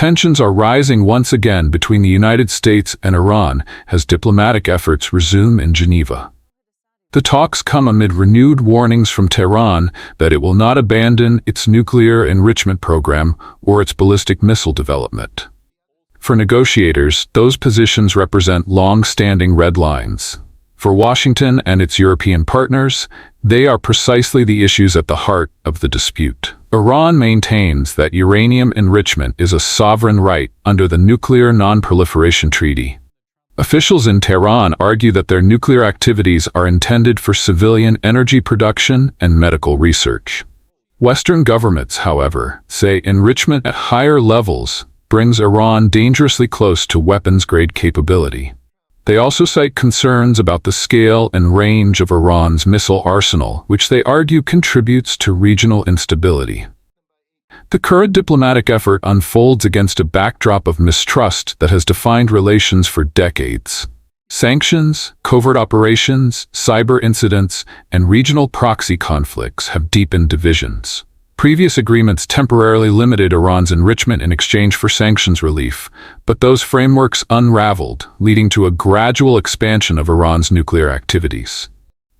Tensions are rising once again between the United States and Iran as diplomatic efforts resume in Geneva. The talks come amid renewed warnings from Tehran that it will not abandon its nuclear enrichment program or its ballistic missile development. For negotiators, those positions represent long-standing red lines. For Washington and its European partners, they are precisely the issues at the heart of the dispute. Iran maintains that uranium enrichment is a sovereign right under the Nuclear Non-Proliferation Treaty. Officials in Tehran argue that their nuclear activities are intended for civilian energy production and medical research. Western governments, however, say enrichment at higher levels brings Iran dangerously close to weapons-grade capability. They also cite concerns about the scale and range of Iran's missile arsenal, which they argue contributes to regional instability. The current diplomatic effort unfolds against a backdrop of mistrust that has defined relations for decades. Sanctions, covert operations, cyber incidents, and regional proxy conflicts have deepened divisions. Previous agreements temporarily limited Iran's enrichment in exchange for sanctions relief, but those frameworks unraveled, leading to a gradual expansion of Iran's nuclear activities.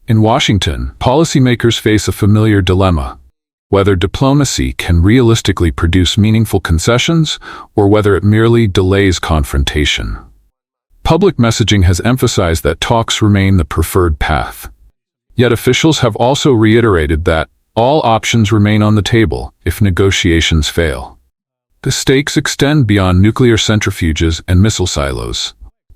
In Washington, policymakers face a familiar dilemma: whether diplomacy can realistically produce meaningful concessions or whether it merely delays confrontation. Public messaging has emphasized that talks remain the preferred path. Yet officials have also reiterated that all options remain on the table if negotiations fail. The stakes extend beyond nuclear centrifuges and missile silos.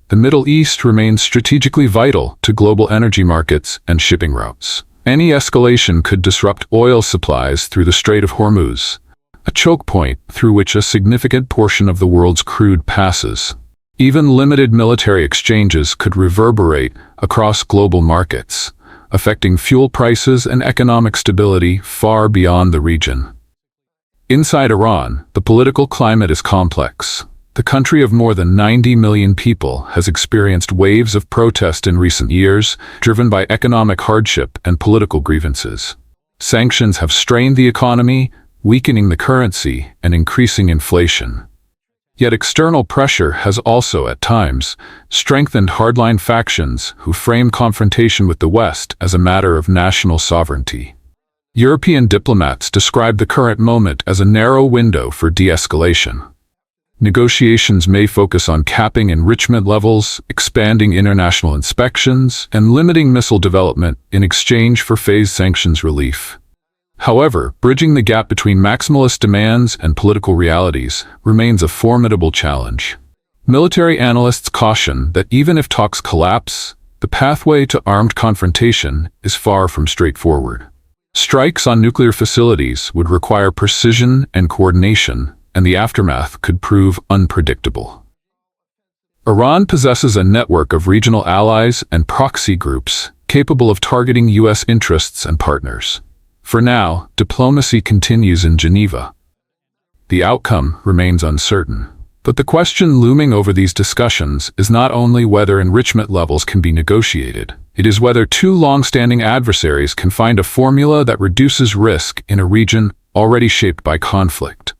The Middle East remains strategically vital to global energy markets and shipping routes. Any escalation could disrupt oil supplies through the Strait of Hormuz, a choke point through which a significant portion of the world's crude passes. Even limited military exchanges could reverberate across global markets, affecting fuel prices and economic stability far beyond the region. Inside Iran, the political climate is complex. The country of more than 90 million people has experienced waves of protest in recent years, driven by economic hardship and political grievances. Sanctions have strained the economy, weakening the currency and increasing inflation. Yet external pressure has also, at times, strengthened hardline factions who frame confrontation with the West as a matter of national sovereignty. European diplomats describe the current moment as a narrow window for de-escalation. Negotiations may focus on capping enrichment levels, expanding international inspections, and limiting missile development in exchange for phased sanctions relief. However, bridging the gap between maximalist demands and political realities remains a formidable challenge. Military analysts caution that even if talks collapse, the pathway to armed confrontation is far from straightforward. Strikes on nuclear facilities would require precision and coordination, and the aftermath could prove unpredictable. Iran possesses a network of regional allies and proxy groups capable of targeting U.S. interests and partners. For now, diplomacy continues in Geneva. The outcome remains uncertain. But the question looming over these discussions is not only whether enrichment levels can be negotiated, it is whether two long-standing adversaries can find a formula that reduces risk in a region already shaped by conflict.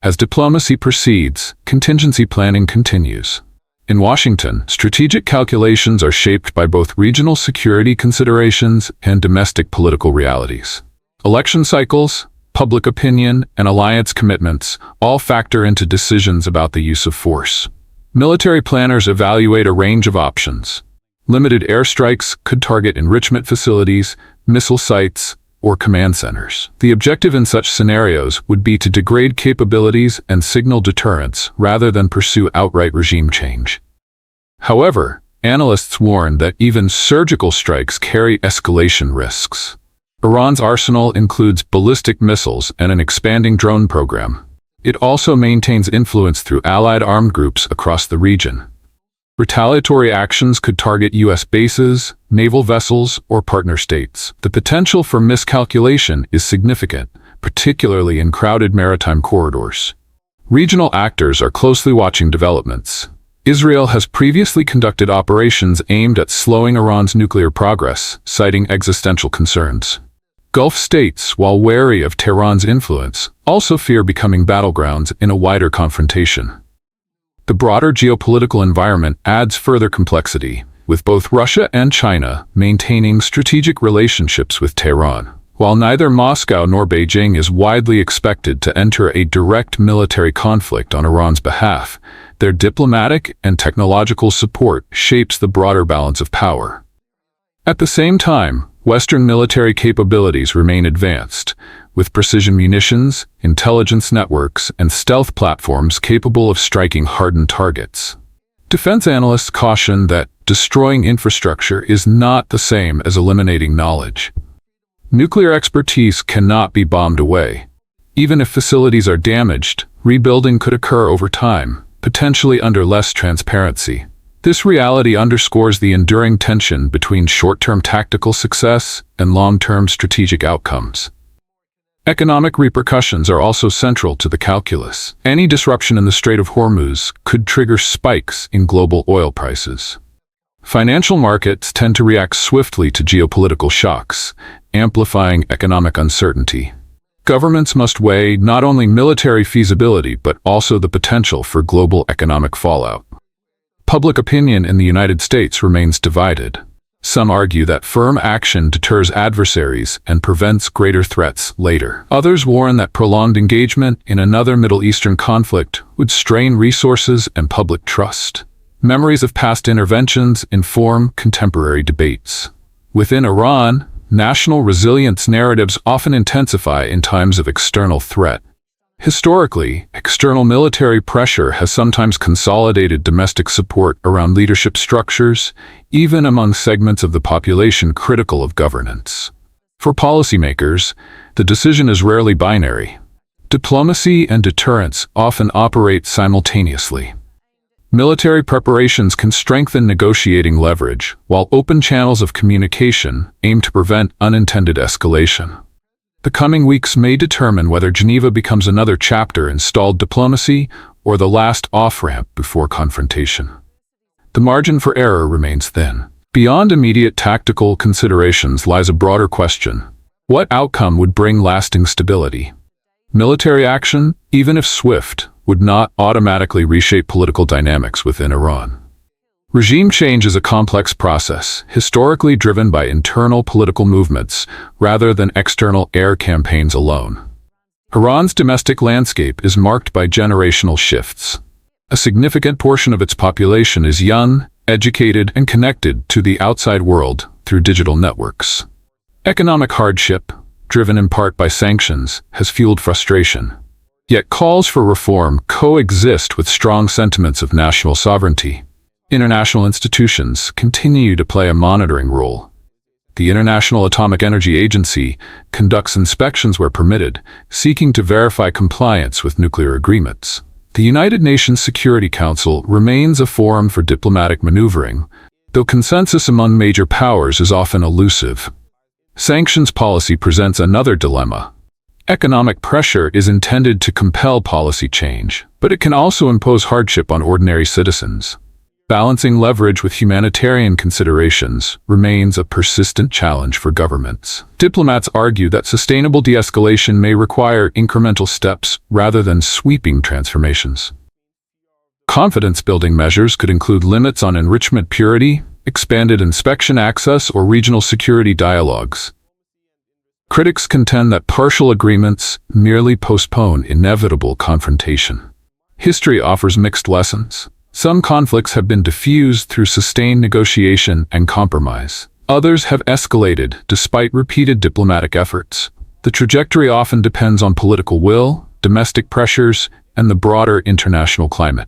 As diplomacy proceeds, contingency planning continues. In Washington, strategic calculations are shaped by both regional security considerations and domestic political realities. Election cycles, public opinion, and alliance commitments all factor into decisions about the use of force. Military planners evaluate a range of options. Limited airstrikes could target enrichment facilities, missile sites, or command centers. The objective in such scenarios would be to degrade capabilities and signal deterrence rather than pursue outright regime change. However, analysts warn that even surgical strikes carry escalation risks. Iran's arsenal includes ballistic missiles and an expanding drone program. It also maintains influence through allied armed groups across the region. Retaliatory actions could target U.S. bases, naval vessels, or partner states. The potential for miscalculation is significant, particularly in crowded maritime corridors. Regional actors are closely watching developments. Israel has previously conducted operations aimed at slowing Iran's nuclear progress, citing existential concerns. Gulf states, while wary of Tehran's influence, also fear becoming battlegrounds in a wider confrontation. The broader geopolitical environment adds further complexity, with both Russia and China maintaining strategic relationships with Tehran. While neither Moscow nor Beijing is widely expected to enter a direct military conflict on Iran's behalf, their diplomatic and technological support shapes the broader balance of power. At the same time, Western military capabilities remain advanced, with precision munitions, intelligence networks, and stealth platforms capable of striking hardened targets. Defense analysts caution that destroying infrastructure is not the same as eliminating knowledge. Nuclear expertise cannot be bombed away. Even if facilities are damaged, rebuilding could occur over time, potentially under less transparency. This reality underscores the enduring tension between short-term tactical success and long-term strategic outcomes. Economic repercussions are also central to the calculus. Any disruption in the Strait of Hormuz could trigger spikes in global oil prices. Financial markets tend to react swiftly to geopolitical shocks, amplifying economic uncertainty. Governments must weigh not only military feasibility but also the potential for global economic fallout. Public opinion in the United States remains divided. Some argue that firm action deters adversaries and prevents greater threats later. Others warn that prolonged engagement in another Middle Eastern conflict would strain resources and public trust. Memories of past interventions inform contemporary debates. Within Iran, national resilience narratives often intensify in times of external threat. Historically, external military pressure has sometimes consolidated domestic support around leadership structures, even among segments of the population critical of governance. For policymakers, the decision is rarely binary. Diplomacy and deterrence often operate simultaneously. Military preparations can strengthen negotiating leverage, while open channels of communication aim to prevent unintended escalation. The coming weeks may determine whether Geneva becomes another chapter in stalled diplomacy or the last off-ramp before confrontation. The margin for error remains thin. Beyond immediate tactical considerations lies a broader question. What outcome would bring lasting stability? Military action, even if swift, would not automatically reshape political dynamics within Iran. Regime change is a complex process, historically driven by internal political movements rather than external air campaigns alone. Iran's domestic landscape is marked by generational shifts. A significant portion of its population is young, educated, and connected to the outside world through digital networks. Economic hardship, driven in part by sanctions, has fueled frustration. Yet calls for reform coexist with strong sentiments of national sovereignty. International institutions continue to play a monitoring role. The International Atomic Energy Agency conducts inspections where permitted, seeking to verify compliance with nuclear agreements. The United Nations Security Council remains a forum for diplomatic maneuvering, though consensus among major powers is often elusive. Sanctions policy presents another dilemma. Economic pressure is intended to compel policy change, but it can also impose hardship on ordinary citizens. Balancing leverage with humanitarian considerations remains a persistent challenge for governments. Diplomats argue that sustainable de-escalation may require incremental steps rather than sweeping transformations. Confidence-building measures could include limits on enrichment purity, expanded inspection access, or regional security dialogues. Critics contend that partial agreements merely postpone inevitable confrontation. History offers mixed lessons. Some conflicts have been diffused through sustained negotiation and compromise. Others have escalated despite repeated diplomatic efforts. The trajectory often depends on political will, domestic pressures, and the broader international climate.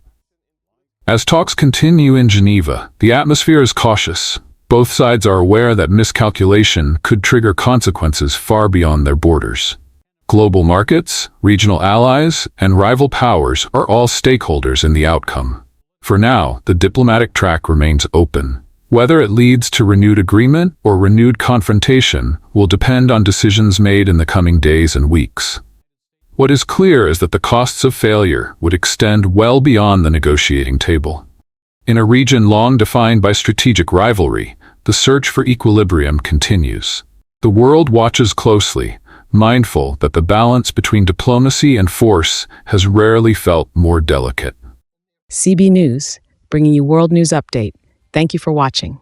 As talks continue in Geneva, the atmosphere is cautious. Both sides are aware that miscalculation could trigger consequences far beyond their borders. Global markets, regional allies, and rival powers are all stakeholders in the outcome. For now, the diplomatic track remains open. Whether it leads to renewed agreement or renewed confrontation will depend on decisions made in the coming days and weeks. What is clear is that the costs of failure would extend well beyond the negotiating table. In a region long defined by strategic rivalry, the search for equilibrium continues. The world watches closely, mindful that the balance between diplomacy and force has rarely felt more delicate. CB News, bringing you World News Update. Thank you for watching.